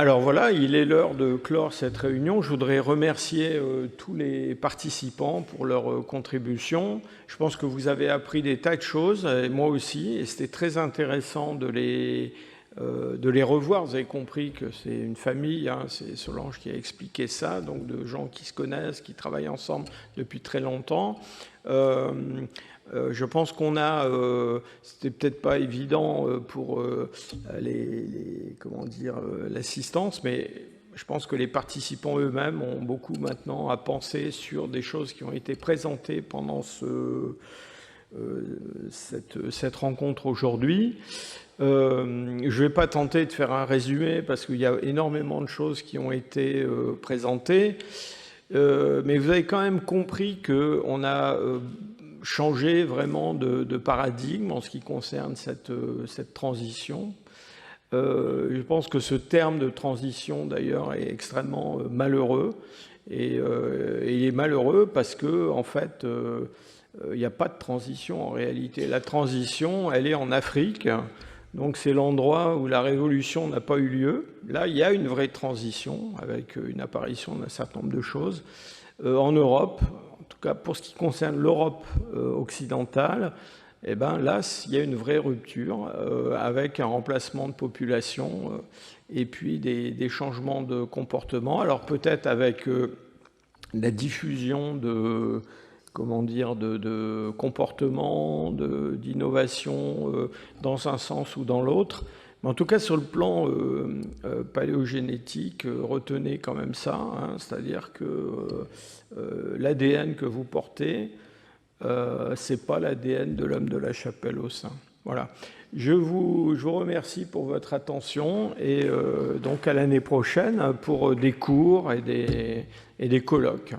Alors voilà, il est l'heure de clore cette réunion. Je voudrais remercier tous les participants pour leur contribution. Je pense que vous avez appris des tas de choses, et moi aussi, et c'était très intéressant de les revoir. Vous avez compris que c'est une famille, hein, c'est Solange qui a expliqué ça, donc de gens qui se connaissent, qui travaillent ensemble depuis très longtemps. Je pense qu'on a, c'était peut-être pas évident pour comment dire, l'assistance, mais je pense que les participants eux-mêmes ont beaucoup maintenant à penser sur des choses qui ont été présentées pendant cette rencontre aujourd'hui. Je ne vais pas tenter de faire un résumé parce qu'il y a énormément de choses qui ont été présentées, mais vous avez quand même compris qu'on a changé vraiment de paradigme en ce qui concerne cette transition. Je pense que ce terme de transition, d'ailleurs, est extrêmement malheureux. Et il est malheureux parce que, en fait, il n'y a pas de transition en réalité. La transition, elle est en Afrique. Donc c'est l'endroit où la révolution n'a pas eu lieu. Là, il y a une vraie transition avec une apparition d'un certain nombre de choses. En Europe, en tout cas pour ce qui concerne l'Europe occidentale, eh ben là, il y a une vraie rupture avec un remplacement de population et puis des changements de comportement. Alors peut-être avec la diffusion de, comment dire, de comportements, d'innovation dans un sens ou dans l'autre. Mais en tout cas, sur le plan paléogénétique, retenez quand même ça, hein, c'est-à-dire que l'ADN que vous portez, c'est pas l'ADN de l'homme de la chapelle au sein. Voilà. Je vous remercie pour votre attention et donc à l'année prochaine pour des cours et des colloques.